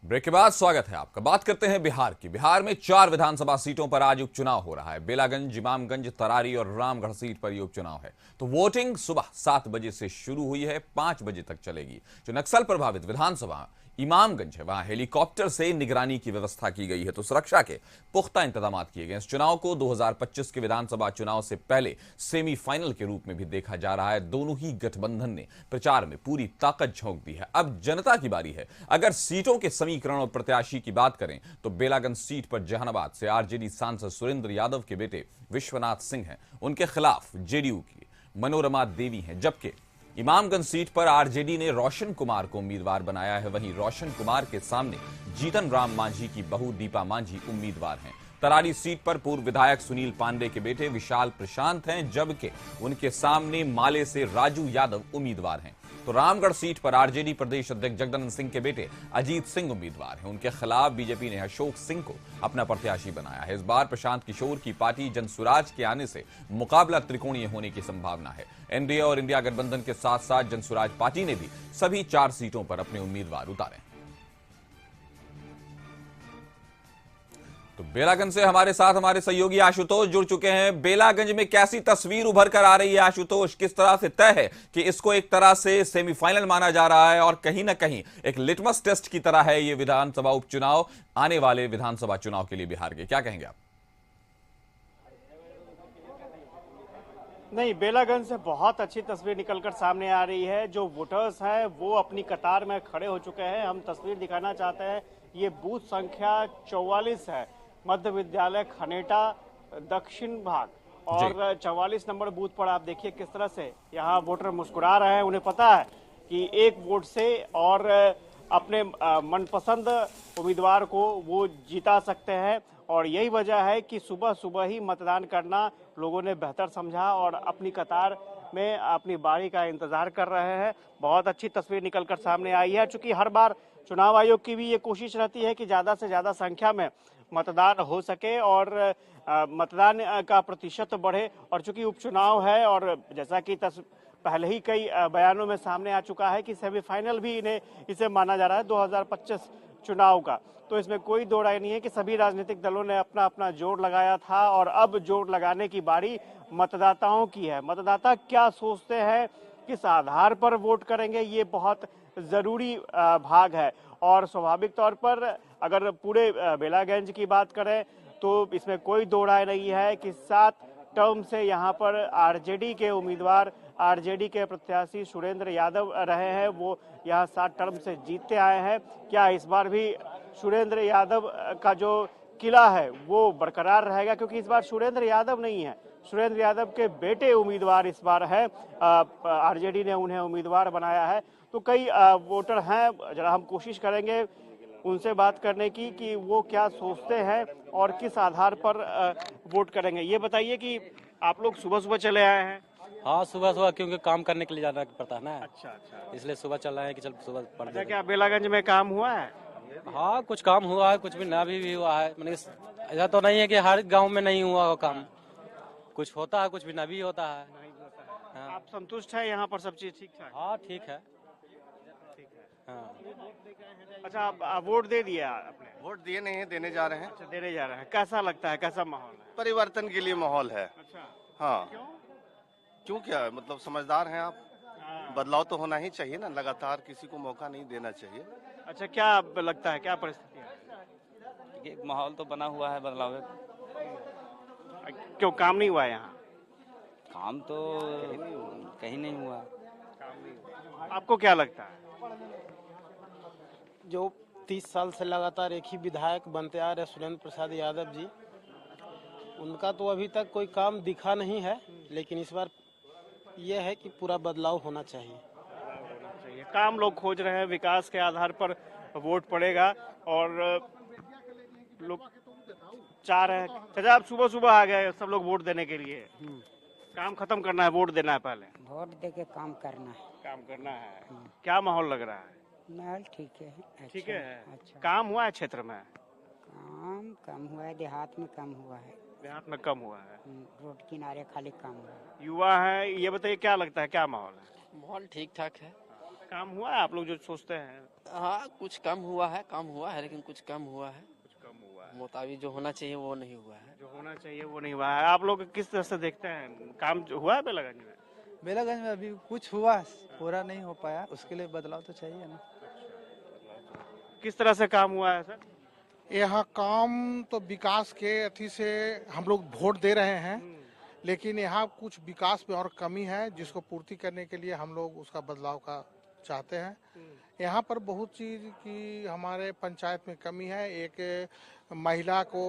Break के बाद स्वागत है आपका। बात करते हैं बिहार की। बिहार में 4 विधानसभा सीटों पर आज उपचुनाव हो रहा है। बेलागंज, इमामगंज, तरारी और रामगढ़ सीट पर यह उपचुनाव है। तो वोटिंग सुबह 7 बजे से शुरू हुई है, 5 बजे तक चलेगी। जो नक्सल प्रभावित विधानसभा इमामगंज है, वहां हेलीकॉप्टर से निगरानी की व्यवस्था की गई है, तो सुरक्षा के पुख्ता इंतजाम किए गए। इस चुनाव को 2025 के विधानसभा चुनाव से पहले सेमीफाइनल के रूप में भी देखा जा रहा है। दोनों ही गठबंधन ने प्रचार में पूरी ताकत झोंक दी है। अब जनता की बारी है। अगर सीटों के समीकरण और प्रत्याशी की बात करें तो बेलागंज सीट पर जहानाबाद से आरजेडी सांसद सुरेंद्र यादव के बेटे विश्वनाथ सिंह हैं। उनके खिलाफ जेडीयू की मनोरमा देवी हैं। जबकि इमामगंज सीट पर आरजेडी ने रोशन कुमार को उम्मीदवार बनाया है। वहीं रोशन कुमार के सामने जीतन राम मांझी की बहू दीपा मांझी उम्मीदवार हैं। तरारी सीट पर पूर्व विधायक सुनील पांडे के बेटे विशाल प्रशांत हैं, जबकि उनके सामने माले से राजू यादव उम्मीदवार हैं। तो रामगढ़ सीट पर आरजेडी प्रदेश अध्यक्ष जगदानंद सिंह के बेटे अजीत सिंह उम्मीदवार हैं। उनके खिलाफ बीजेपी ने अशोक सिंह को अपना प्रत्याशी बनाया है। इस बार प्रशांत किशोर की पार्टी जनसुराज के आने से मुकाबला त्रिकोणीय होने की संभावना है। एनडीए और इंडिया गठबंधन के साथ साथ जनसुराज पार्टी ने भी सभी 4 सीटों पर अपने उम्मीदवार उतारे। तो बेलागंज से हमारे साथ हमारे सहयोगी आशुतोष जुड़ चुके हैं। बेलागंज में कैसी तस्वीर उभर कर आ रही है आशुतोष? किस तरह से तय है कि इसको एक तरह से सेमीफाइनल माना जा रहा है और कहीं ना कहीं एक लिटमस टेस्ट की तरह है ये विधानसभा उपचुनाव आने वाले विधानसभा चुनाव के लिए बिहार के? क्या कहेंगे आप? नहीं, बेलागंज से बहुत अच्छी तस्वीर निकलकर सामने आ रही है। जो वोटर्स हैं वो अपनी कतार में खड़े हो चुके हैं। हम तस्वीर दिखाना चाहते हैं। ये बूथ संख्या 44 है, मध्य विद्यालय खनेटा दक्षिण भाग, और 44 नंबर बूथ पर आप देखिए किस तरह से यहाँ वोटर मुस्कुरा रहे हैं। उन्हें पता है कि एक वोट से और अपने मनपसंद उम्मीदवार को वो जीता सकते हैं, और यही वजह है कि सुबह सुबह ही मतदान करना लोगों ने बेहतर समझा और अपनी कतार में अपनी बारी का इंतजार कर रहे हैं। बहुत अच्छी तस्वीर निकलकर सामने आई है। चूंकि हर बार चुनाव आयोग की भी ये कोशिश रहती है कि ज़्यादा से ज़्यादा संख्या में मतदान हो सके और मतदान का प्रतिशत बढ़े। और चूंकि उपचुनाव है और जैसा कि पहले ही कई बयानों में सामने आ चुका है कि सेमीफाइनल भी इसे माना जा रहा है 2025 चुनाव का, तो इसमें कोई दो राय नहीं है कि सभी राजनीतिक दलों ने अपना अपना जोर लगाया था और अब जोर लगाने की बारी मतदाताओं की है। मतदाता क्या सोचते हैं, किस आधार पर वोट करेंगे, ये बहुत जरूरी भाग है। और स्वाभाविक तौर पर अगर पूरे बेलागंज की बात करें तो इसमें कोई दो राय नहीं है कि 7 टर्म से यहाँ पर आरजेडी के उम्मीदवार, आरजेडी के प्रत्याशी सुरेंद्र यादव रहे हैं। वो यहाँ 7 टर्म से जीतते आए हैं। क्या इस बार भी सुरेंद्र यादव का जो किला है वो बरकरार रहेगा? क्योंकि इस बार सुरेंद्र यादव नहीं है, सुरेंद्र यादव के बेटे उम्मीदवार इस बार है। आरजेडी ने उन्हें उम्मीदवार बनाया है। तो कई वोटर हैं, जरा हम कोशिश करेंगे उनसे बात करने की कि वो क्या सोचते हैं और किस आधार पर वोट करेंगे। ये बताइए कि आप लोग सुबह सुबह चले आए हैं? हाँ, सुबह सुबह, क्योंकि काम करने के लिए जाना पड़ता है ना। अच्छा अच्छा, इसलिए सुबह चल रहे हैं कि चल सुबह पढ़ अच्छा। दें। क्या बेलागंज में काम हुआ है? हाँ, कुछ काम हुआ है, कुछ भी ना भी हुआ है। मैंने ऐसा तो नहीं है कि हर गांव में नहीं हुआ हो काम, कुछ होता है, कुछ भी ना भी होता है। नहीं होता है। हाँ। आप संतुष्ट हैं? यहाँ पर सब चीज ठीक ठाक? हाँ, ठीक है। ठीक है। हाँ। अच्छा, आप वोट दे दिया आपने? वोट दिए नहीं है, देने जा रहे हैं। अच्छा, देने जा रहे हैं। कैसा लगता है, कैसा माहौल है? परिवर्तन के लिए माहौल है। अच्छा, हाँ, क्यों? क्यों? क्या मतलब, समझदार हैं आप? हाँ। बदलाव तो होना ही चाहिए ना, लगातार किसी को मौका नहीं देना चाहिए। अच्छा, क्या लगता है, क्या परिस्थिति है? ये माहौल तो बना हुआ है बदलाव है। क्यों काम नहीं हुआ है यहाँ? काम तो कहीं नहीं हुआ। आपको क्या लगता है? जो 30 साल से लगातार एक ही विधायक बनते आ रहे सुरेंद्र प्रसाद यादव जी, उनका तो अभी तक कोई काम दिखा नहीं है, लेकिन इस बार यह है कि पूरा बदलाव होना चाहिए। काम लोग खोज रहे हैं, विकास के आधार पर वोट पड़ेगा और लोग चाह रहे हैं। चाचा, आप सुबह सुबह आ गए, सब लोग वोट देने के लिए। काम खत्म करना है, वोट देना है, पहले वोट दे के काम करना है। काम करना है। क्या माहौल लग रहा है? माहौल ठीक है। अच्छा, ठीक है। अच्छा। काम हुआ है क्षेत्र में? काम कम हुआ है, देहात में कम हुआ है। देहात में कम हुआ है। रोड किनारे खाली कम हुआ है। युवा है, ये बताइए क्या लगता है, क्या माहौल है? माहौल ठीक ठाक है। काम हुआ है आप लोग जो सोचते हैं? हाँ कुछ कम हुआ है लेकिन कुछ कम हुआ है। मुताबिक जो होना चाहिए वो नहीं हुआ है। जो होना चाहिए वो नहीं हुआ है। आप लोग किस तरह से देखते हैं, काम जो हुआ है बेलागंज में? बेलागंज में अभी कुछ हुआ, पूरा नहीं हो पाया, उसके लिए बदलाव तो चाहिए ना। किस तरह से काम हुआ है सर? यहाँ काम तो विकास के अथी से हम लोग वोट दे रहे हैं, लेकिन यहाँ कुछ विकास में और कमी है जिसको पूर्ति करने के लिए हम लोग उसका बदलाव का चाहते हैं। यहाँ पर बहुत चीज की हमारे पंचायत में कमी है। एक महिला को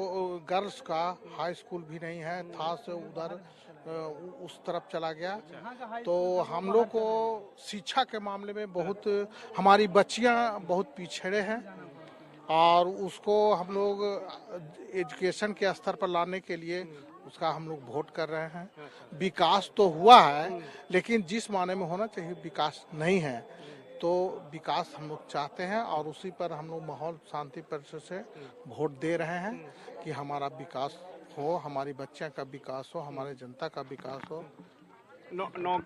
गर्ल्स का हाई स्कूल भी नहीं है, था से उधर उस तरफ चला गया। तो हम लोग को शिक्षा के मामले में बहुत, हमारी बच्चियाँ बहुत पिछड़े हैं और उसको हम लोग एजुकेशन के स्तर पर लाने के लिए उसका हम लोग वोट कर रहे हैं। विकास तो हुआ है लेकिन जिस माने में होना चाहिए विकास नहीं है, तो विकास हम लोग चाहते हैं और उसी पर हम लोग माहौल शांति परिसर से वोट दे रहे हैं कि हमारा विकास हो, हमारी बच्चियां का विकास हो, हमारे जनता का विकास हो।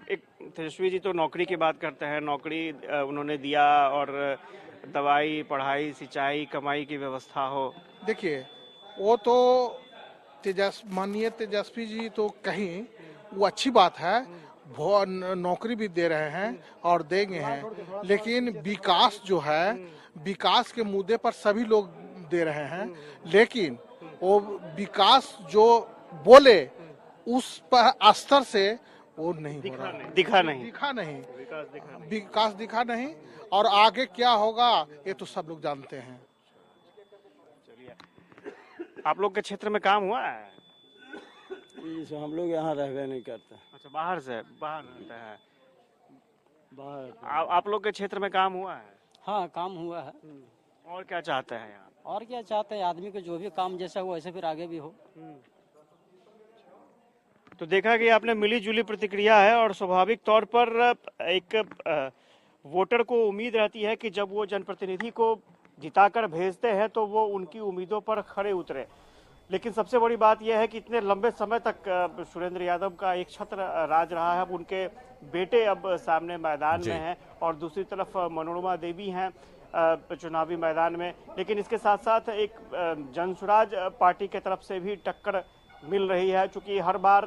एक तेजस्वी जी तो नौकरी की बात करते हैं, नौकरी उन्होंने दिया और दवाई, पढ़ाई, सिंचाई, कमाई की व्यवस्था हो। देखिए वो तो माननीय तेजस्वी जी तो कहीं वो अच्छी बात है, वो नौकरी भी दे रहे हैं और देंगे हैं, लेकिन विकास जो है, विकास के मुद्दे पर सभी लोग दे रहे हैं, लेकिन वो विकास जो बोले उस पर स्तर से वो नहीं हो रहा, दिखा नहीं विकास दिखा नहीं और आगे क्या होगा ये तो सब लोग जानते हैं। आप लोग के क्षेत्र में काम हुआ है? हम लोग यहाँ रहबे नहीं करते। अच्छा, बाहर रहते हैं। आप लोग के क्षेत्र में काम हुआ है? हाँ काम हुआ है। और क्या चाहते हैं यहाँ? और क्या चाहते हैं, आदमी को जो भी काम जैसा हो वैसे फिर आगे भी हो। तो देखा कि आपने मिली जुली प्रतिक्रिया है और स्वाभाविक तौर पर एक वोटर को उम्मीद रहती है कि जब वो जनप्रतिनिधि को जिताकर भेजते हैं तो वो उनकी उम्मीदों पर खरे उतरे। लेकिन सबसे बड़ी बात यह है कि इतने लंबे समय तक सुरेंद्र यादव का एक छत्र राज रहा है। अब उनके बेटे अब सामने मैदान में हैं और दूसरी तरफ मनोरमा देवी हैं चुनावी मैदान में। लेकिन इसके साथ साथ एक जनसुराज पार्टी के तरफ से भी टक्कर मिल रही है। चूंकि हर बार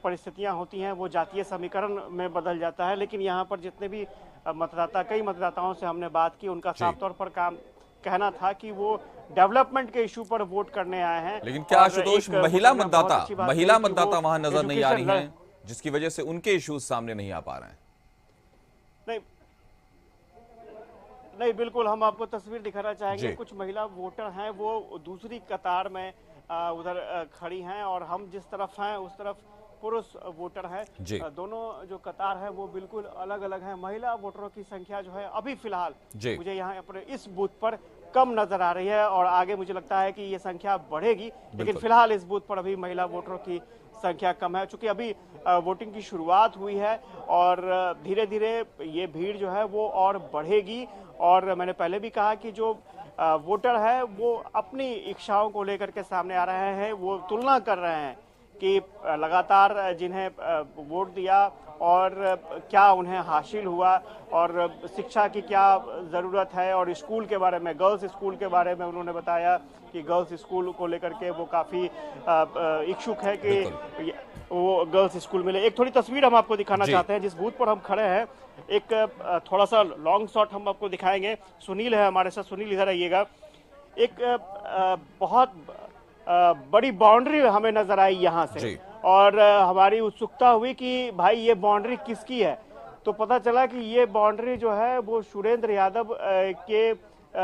परिस्थितियां होती हैं वो जातीय समीकरण में बदल जाता है, लेकिन यहाँ पर जितने भी कई मतदाताओं से हमने बात की, उनका साफ तौर पर कहना था कि वो डेवलपमेंट के इशू पर वोट करने आए हैं। लेकिन क्या आशुतोष, महिला मतदाता वहां नजर नहीं आ रही हैं, जिसकी वजह से उनके इश्यूज सामने नहीं आ पा रहे हैं? नहीं, बिल्कुल हम आपको तस्वीर दिखाना चाहेंगे। कुछ महिला वोटर हैं वो दूसरी कतार में उधर खड़ी हैं और हम जिस तरफ हैं उस तरफ पुरुष वोटर हैं। दोनों जो कतार है वो बिल्कुल अलग अलग हैं। महिला वोटरों की संख्या जो है अभी फिलहाल मुझे यहाँ पर इस बूथ पर कम नजर आ रही है और आगे मुझे लगता है कि ये संख्या बढ़ेगी, लेकिन फिलहाल इस बूथ पर अभी महिला वोटरों की संख्या कम है। चूंकि अभी वोटिंग की शुरुआत हुई है और धीरे धीरे ये भीड़ जो है वो और बढ़ेगी। और मैंने पहले भी कहा कि जो वोटर है वो अपनी इच्छाओं को लेकर के सामने आ रहे हैं, वो तुलना कर रहे हैं कि लगातार जिन्हें वोट दिया और क्या उन्हें हासिल हुआ और शिक्षा की क्या ज़रूरत है। और स्कूल के बारे में, गर्ल्स स्कूल के बारे में उन्होंने बताया कि गर्ल्स स्कूल को लेकर के वो काफ़ी इच्छुक है कि वो गर्ल्स स्कूल मिले। एक थोड़ी तस्वीर हम आपको दिखाना चाहते हैं जिस बूथ पर हम खड़े हैं। एक थोड़ा सा लॉन्ग शॉट हम आपको दिखाएंगे। सुनील है हमारे साथ, सुनील इधर आइएगा। एक बहुत बड़ी बाउंड्री हमें नजर आई यहाँ से और हमारी उत्सुकता हुई कि भाई ये बाउंड्री किसकी है। तो पता चला कि ये बाउंड्री जो है वो सुरेंद्र यादव के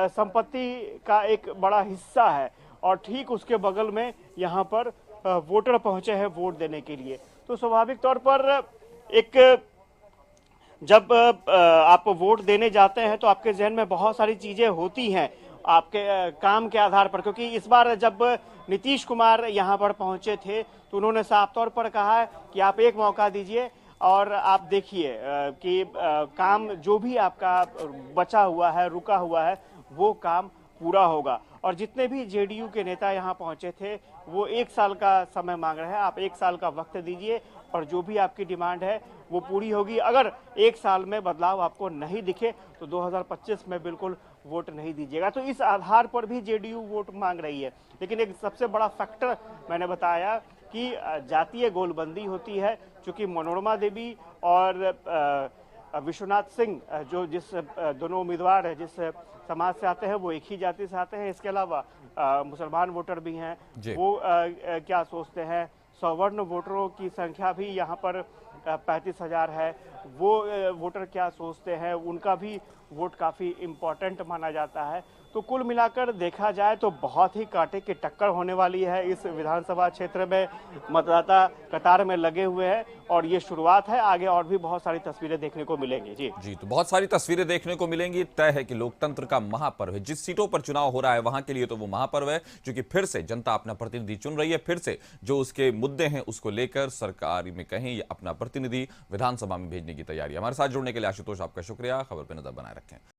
संपत्ति का एक बड़ा हिस्सा है और ठीक उसके बगल में यहाँ पर वोटर पहुंचे हैं वोट देने के लिए। तो स्वाभाविक तौर पर एक जब आप वोट देने जाते हैं तो आपके जहन में बहुत सारी चीजें होती हैं आपके काम के आधार पर। क्योंकि इस बार जब नीतीश कुमार यहाँ पर पहुंचे थे तो उन्होंने साफ तौर पर कहा है कि आप एक मौका दीजिए और आप देखिए कि काम जो भी आपका बचा हुआ है, रुका हुआ है, वो काम पूरा होगा। और जितने भी जेडीयू के नेता यहाँ पहुंचे थे वो 1 साल का समय मांग रहे हैं। आप 1 साल का वक्त दीजिए और जो भी आपकी डिमांड है वो पूरी होगी। अगर 1 साल में बदलाव आपको नहीं दिखे तो 2025 में बिल्कुल वोट नहीं दीजिएगा। तो इस आधार पर भी जेडीयू वोट मांग रही है। लेकिन एक सबसे बड़ा फैक्टर मैंने बताया कि जातीय गोलबंदी होती है, क्योंकि मनोरमा देवी और विश्वनाथ सिंह जो जिस दोनों उम्मीदवार है जिस समाज से आते हैं वो एक ही जाति से आते हैं। इसके अलावा मुसलमान वोटर भी हैं, वो क्या सोचते हैं। सवर्ण वोटरों की संख्या भी यहाँ पर 35,000 है, वो वोटर क्या सोचते हैं, उनका भी वोट काफ़ी इम्पोर्टेंट माना जाता है। तो कुल मिलाकर देखा जाए तो बहुत ही कांटे की टक्कर होने वाली है। इस विधानसभा क्षेत्र में मतदाता कतार में लगे हुए हैं और ये शुरुआत है, आगे और भी बहुत सारी तस्वीरें देखने को मिलेंगी। जी तो बहुत सारी तस्वीरें देखने को मिलेंगी। तय है कि लोकतंत्र का महापर्व है। जिस सीटों पर चुनाव हो रहा है वहां के लिए तो वो महापर्व है, क्योंकि फिर से जनता अपना प्रतिनिधि चुन रही है। फिर से जो उसके मुद्दे हैं उसको लेकर सरकार में कहीं अपना प्रतिनिधि विधानसभा में भेजने की तैयारी। हमारे साथ जुड़ने के लिए आशुतोष आपका शुक्रिया। खबर पर नजर बनाए रखें।